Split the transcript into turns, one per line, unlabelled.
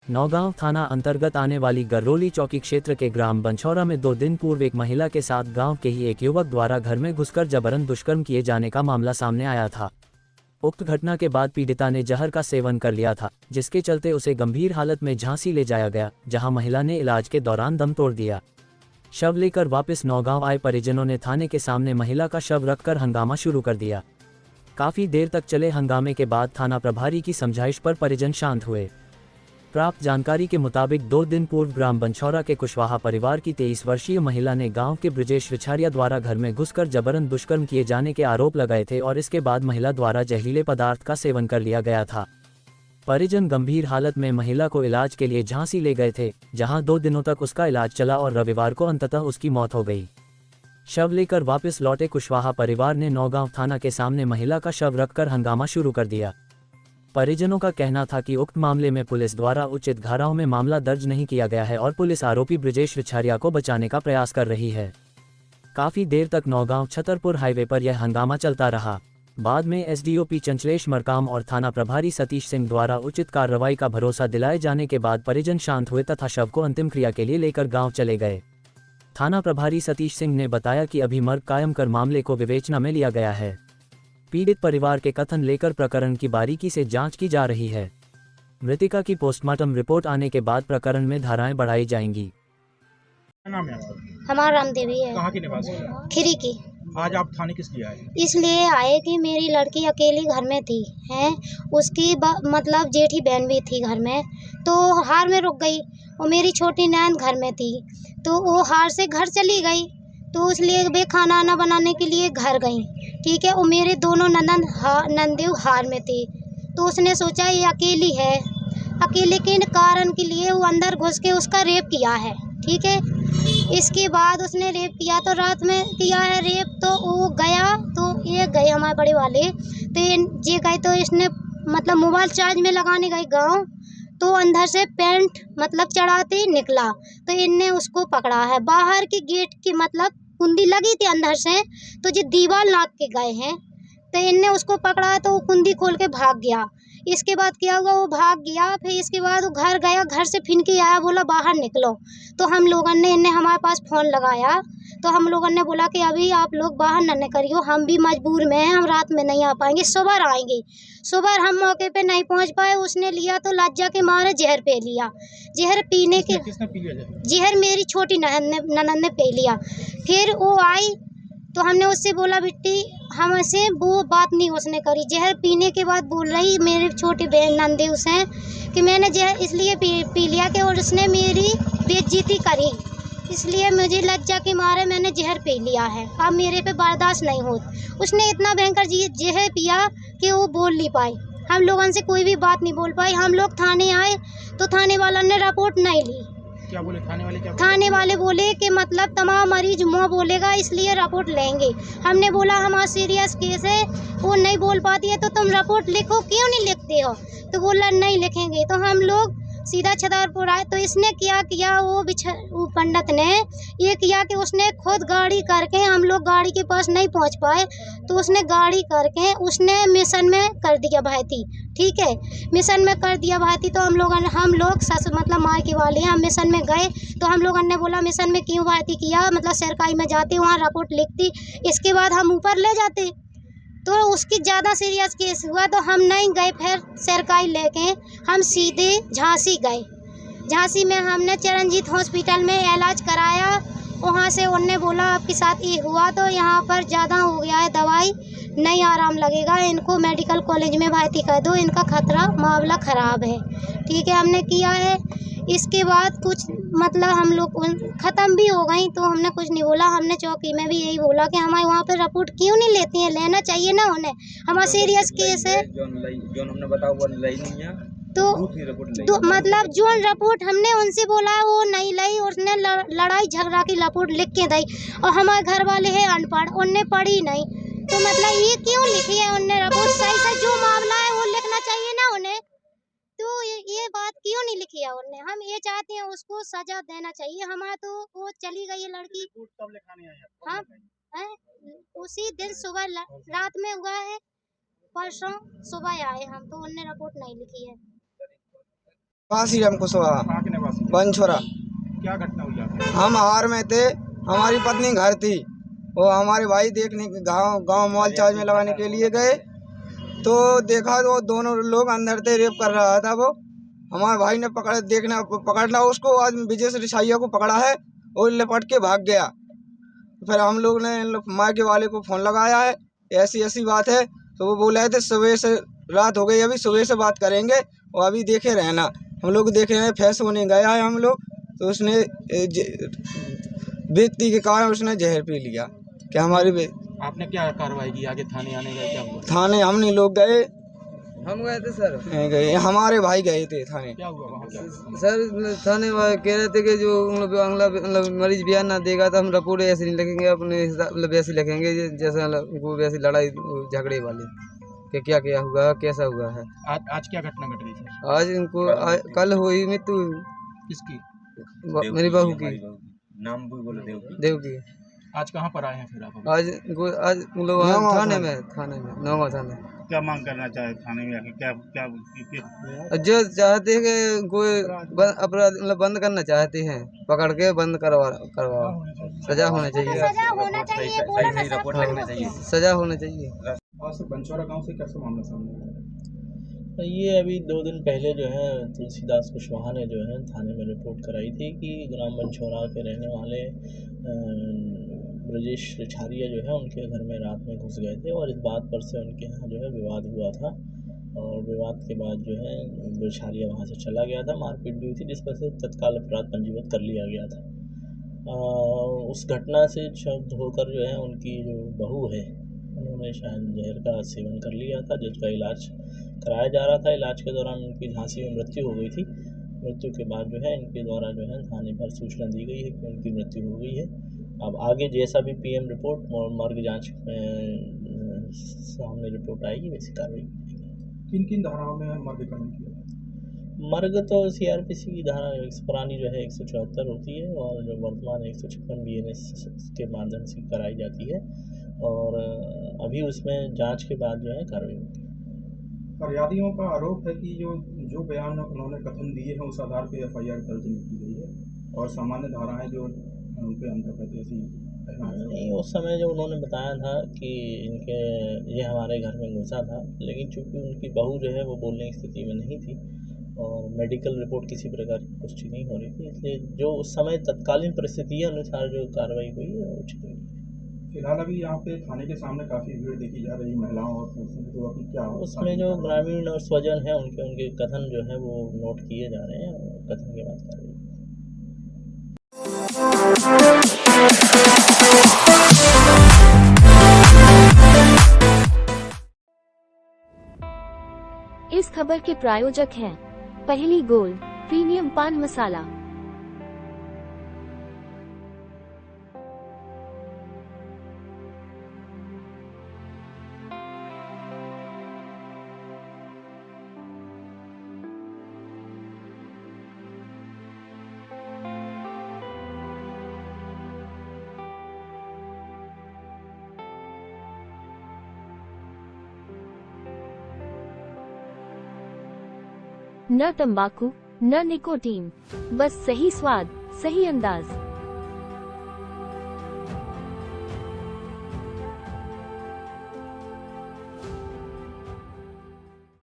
नौगांव थाना अंतर्गत आने वाली गर्रोली चौकी क्षेत्र के ग्राम बनछौरा में 2 दिन पूर्व एक महिला के साथ गांव के ही एक युवक द्वारा घर में घुसकर जबरन दुष्कर्म किए जाने का मामला सामने आया था। उक्त घटना के बाद पीड़िता ने जहर का सेवन कर लिया था, जिसके चलते उसे गंभीर हालत में झांसी ले जाया गया, जहां महिला ने इलाज के दौरान दम तोड़ दिया। शव लेकर वापस नौगांव आए परिजनों ने थाने के सामने महिला का शव रखकर हंगामा शुरू कर दिया। काफी देर तक चले हंगामे के बाद थाना प्रभारी की समझाइश पर परिजन शांत हुए। प्राप्त जानकारी के मुताबिक 2 दिन पूर्व ग्राम बनछौरा के कुशवाहा परिवार की 23 वर्षीय महिला ने गांव के ब्रजेश रिछारिया द्वारा घर में घुसकर जबरन दुष्कर्म किए जाने के आरोप लगाए थे और इसके बाद महिला द्वारा जहरीले पदार्थ का सेवन कर लिया गया था। परिजन गंभीर हालत में महिला को इलाज के लिए झांसी ले गए थे, जहां 2 दिनों तक उसका इलाज चला और रविवार को अंततः उसकी मौत हो गई। शव लेकर वापस लौटे कुशवाहा परिवार ने नौगांव थाना के सामने महिला का शव रखकर हंगामा शुरू कर दिया। परिजनों का कहना था कि उक्त मामले में पुलिस द्वारा उचित धाराओं में मामला दर्ज नहीं किया गया है और पुलिस आरोपी ब्रजेश रिछारिया को बचाने का प्रयास कर रही है। काफी देर तक नौगांव छतरपुर हाईवे पर यह हंगामा चलता रहा। बाद में एसडीओपी चंचलेश मरकाम और थाना प्रभारी सतीश सिंह द्वारा उचित कार्रवाई का भरोसा दिलाए जाने के बाद परिजन शांत हुए तथा शव को अंतिम क्रिया के लिए लेकर गाँव चले गए। थाना प्रभारी सतीश सिंह ने बताया कि अभी मर्ग कायम कर मामले को विवेचना में लिया गया है। पीड़ित परिवार के कथन लेकर प्रकरण की बारीकी से जांच की जा रही है। मृतिका की पोस्टमार्टम रिपोर्ट आने के बाद प्रकरण में धाराएं बढ़ाई जाएंगी।
क्या नाम है आपका?
हमारा रामदेवी है।
कहाँ की निवासी है?
खिरी की।
आज आप थाने किस लिए आए?
इसलिए आए कि मेरी लड़की अकेली घर में थी है, उसकी मतलब जेठी बहन भी थी घर में, तो हार में रुक गई और मेरी छोटी नैन घर में थी, तो वो हार से घर चली गई, तो इसलिए वे खाना आना बनाने के लिए घर गई। ठीक है, और मेरे दोनों नंदेव हार में थी, तो उसने सोचा ये अकेली है, अकेले के कारण के लिए वो अंदर घुस के उसका रेप किया है। ठीक है, इसके बाद उसने रेप किया, तो रात में किया है रेप, तो वो गया, तो ये गए हमारे बड़े वाले, तो ये गए, तो इसने मतलब मोबाइल चार्ज में लगाने गए गांव, तो अंदर से पेंट मतलब चढ़ाते ही निकला, तो इनने उसको पकड़ा है। बाहर की गेट की मतलब कुंडी लगी थी अंदर से, तो जो दीवार लाग के गए हैं, तो इनने उसको पकड़ा, तो वो कुंडी खोल के भाग गया। इसके बाद क्या हुआ, वो भाग गया, फिर इसके बाद वो घर गया, घर से फिर के आया, बोला बाहर निकलो, तो हम लोगों ने इन्हें हमारे पास फ़ोन लगाया, तो हम लोगों ने बोला कि अभी आप लोग बाहर न करियो, हम भी मजबूर में हैं, हम रात में नहीं आ पाएंगे, सुबह आएंगे। सुबह हम मौके पे नहीं पहुंच पाए, उसने लिया तो लज्जा के मारे जहर पी लिया। जहर पीने के
किसने पी लिया?
जहर मेरी छोटी ननद ने पी लिया। फिर वो आई, तो हमने उससे बोला बिट्टी हमसे वो बात नहीं उसने करी। जहर पीने के बाद बोल रही मेरे छोटी बहन नंदे उसे कि मैंने जहर इसलिए पी लिया कि और उसने मेरी बेइज्जती करी, इसलिए मुझे लज्जा के मारे मैंने जहर पी लिया है, अब मेरे पे बर्दाश्त नहीं होता। उसने इतना भयंकर जहर पिया कि वो बोल नहीं पाई, हम लोगों से कोई भी बात नहीं बोल पाई। हम लोग थाने आए तो थाने वाला ने रिपोर्ट नहीं ली।
क्या बोले थाने वाले?
थाने वाले बोले कि मतलब तमाम मरीज मुँह बोलेगा, इसलिए रिपोर्ट लेंगे। हमने बोला हमारा सीरियस केस है, वो नहीं बोल पाती है, तो तुम रिपोर्ट लिखो, क्यों नहीं लिखते हो? तो बोला नहीं लिखेंगे। तो हम लोग सीधा छतरपुर आए, तो इसने क्या किया, वो पंडित ने ये किया कि उसने खुद गाड़ी करके, हम लोग गाड़ी के पास नहीं पहुंच पाए, तो उसने गाड़ी करके उसने मिशन में कर दिया भाईती। ठीक है, मिशन में कर दिया भाईती, तो हम लोग सस मतलब मायके वाले हैं, हम मिशन में गए, तो हम लोगों ने बोला मिशन में क्यों भाईती किया, मतलब सरकारी में जाते वहाँ रिपोर्ट लिखती, इसके बाद हम ऊपर ले जाते, तो उसकी ज़्यादा सीरियस केस हुआ, तो हम नहीं गए। फिर सरकारी लेके हम सीधे झांसी गए। झांसी में हमने चरणजीत हॉस्पिटल में इलाज कराया, वहाँ से उनने बोला आपके साथ ये हुआ, तो यहाँ पर ज़्यादा हो गया है, दवाई नहीं आराम लगेगा, इनको मेडिकल कॉलेज में भर्ती कर दो, इनका खतरा मामला ख़राब है। ठीक है, हमने किया है। इसके बाद कुछ मतलब हम लोग ख़त्म भी हो गई, तो हमने कुछ नहीं बोला। हमने चौकी में भी यही बोला कि हमारे वहाँ पे रिपोर्ट क्यों नहीं लेती हैं, लेना चाहिए ना उन्हें, हमारा सीरियस केस है।
जो हमने बताया वो लई नहीं है,
तो मतलब जो रिपोर्ट हमने उनसे बोला वो नहीं लाई, उसने लड़ाई झगड़ा की रिपोर्ट लिख के दी, और हमारे घर वाले हैं अनपढ़, उनने पढ़ी नहीं, तो मतलब ये क्यों लिखी है उनने रिपोर्ट? सही से जो मामला है वो लिखना चाहिए ना उन्हें, तो ये बात क्यों नहीं लिखी है उन्होंने? हम ये चाहते हैं उसको सजा देना चाहिए। हमारा तो वो चली गई है लड़की।
कब लिखाने आए?
हाँ, उसी दिन सुबह रात में हुआ है, परसों सुबह आए हम, तो उनने रिपोर्ट नहीं लिखी है।
काशीराम कुशवाहा,
कहाँ के निवासी हैं?
बनछोरा।
क्या घटना हुई आपके?
हम हार में थे, हमारी पत्नी घर थी, वो हमारे भाई देखने गांव गांव मॉल चार्ज में लगाने के लिए गए, तो देखा तो वो दोनों लोग अंदर से रेप कर रहा था। वो हमारे भाई ने पकड़ना उसको, आज विजय रिसाइया को पकड़ा है, वो लपट के भाग गया। फिर हम लोग ने मायके वाले को फोन लगाया है, ऐसी ऐसी बात है, तो वो बोल रहे थे सुबह से रात हो गई, अभी सुबह से बात करेंगे और अभी देखे रहना। हम लोग देख रहे हैं, फैस होने गया है हम लोग, तो उसने व्यक्ति के कारण उसने जहर पी लिया। क्या हमारी
आपने क्या कार्रवाई की? आगे थाने आने गए, क्या हुआ?
थाने हमने लोग गए,
हम गए थे सर।
गए हमारे भाई गए थे थाने।
क्या हुआ वहाँ? क्या हुआ?
सर थाने वाले कह रहे थे कि जो मतलब मरीज बयान ना देगा तो हम रिपोर्ट ऐसे नहीं लिखेंगे, अपने हिसाब मतलब वैसे लिखेंगे जैसे वो वैसी लड़ाई झगड़े वाली कि क्या क्या हुआ, कैसा हुआ है।
आज क्या घटना घट गई सर?
आज इनको कल हुई मृत्यु
किसकी?
मेरी बहू की,
नाम भी बोलो
देव की।
आज कहाँ पर आए हैं फिर आप?
आज मतलब
नौगांव
थाने में नौगांव थाने।
क्या मांग करना चाहे थाने में आके? क्या
जो चाहते हैं कि कोई अपराध मतलब बंद करना चाहते हैं, पकड़ के बंद करवाओ, सजा होना चाहिए,
सजा होना चाहिए, बोला ना सर।
रिपोर्ट लगना चाहिए।
सजा होना चाहिए।
बनछोरा गांव से कैसे मामला सामने आया?
ये अभी 2 दिन पहले जो है तुलसीदास कुशवाहा ने जो है थाने में रिपोर्ट कराई थी कि ग्राम बनछोरा के रहने वाले ब्रजेश रिछारिया जो है उनके घर में रात में घुस गए थे और इस बात पर से उनके यहाँ जो है विवाद हुआ था। और विवाद के बाद जो है रिछारिया वहाँ से चला गया था, मारपीट भी हुई थी, जिस पर से तत्काल अपराध पंजीबद्ध कर लिया गया था। उस घटना से क्षुब्ध होकर जो है उनकी जो बहू है उन्होंने शायद जहर का सेवन कर लिया था, जिसका इलाज कराया जा रहा था। इलाज के दौरान उनकी झांसी में मृत्यु हो गई थी। मृत्यु के बाद जो है इनके द्वारा जो है थाने पर सूचना दी गई है कि उनकी मृत्यु हो गई है। अब आगे जैसा भी पीएम रिपोर्ट और मर्ग जांच में सामने रिपोर्ट आएगी वैसी कार्रवाई।
किन किन धाराओं में मर्ग कानून किया?
मर्ग तो सीआरपीसी की धारा पुरानी जो है 174 होती है और जो वर्तमान 156 बीएनएस के माध्यम से कराई जाती है और अभी उसमें जांच के बाद जो है कार्रवाई होगी।
फरियादियों का आरोप है कि जो बयान उन्होंने कथन दिए हैं उस आधार पर एफआईआर दर्ज नहीं की गई है और सामान्य धाराएं जो उनके अंतर्गत ऐसी
नहीं, उस समय जो उन्होंने बताया था कि ये हमारे घर में घुसा था, लेकिन चूंकि उनकी बहू जो है वो बोलने की स्थिति में नहीं थी और मेडिकल रिपोर्ट किसी प्रकार की पुष्टि नहीं हो रही थी, इसलिए जो उस समय तत्कालीन परिस्थिति अनुसार जो कार्रवाई हुई है वो उचित हुई।
फिलहाल अभी यहाँ पे थाने के सामने काफ़ी भीड़ देखी जा रही महिलाओं और पुरुषों की, तो अभी क्या
उसमें जो ग्रामीण और स्वजन है उनके कथन जो है वो नोट किए जा रहे हैं और कथन के बाद कार्रवाई।
इस खबर के प्रायोजक हैं पहली गोल्ड प्रीमियम पान मसाला। न तंबाकू न निकोटीन, बस सही स्वाद, सही अंदाज।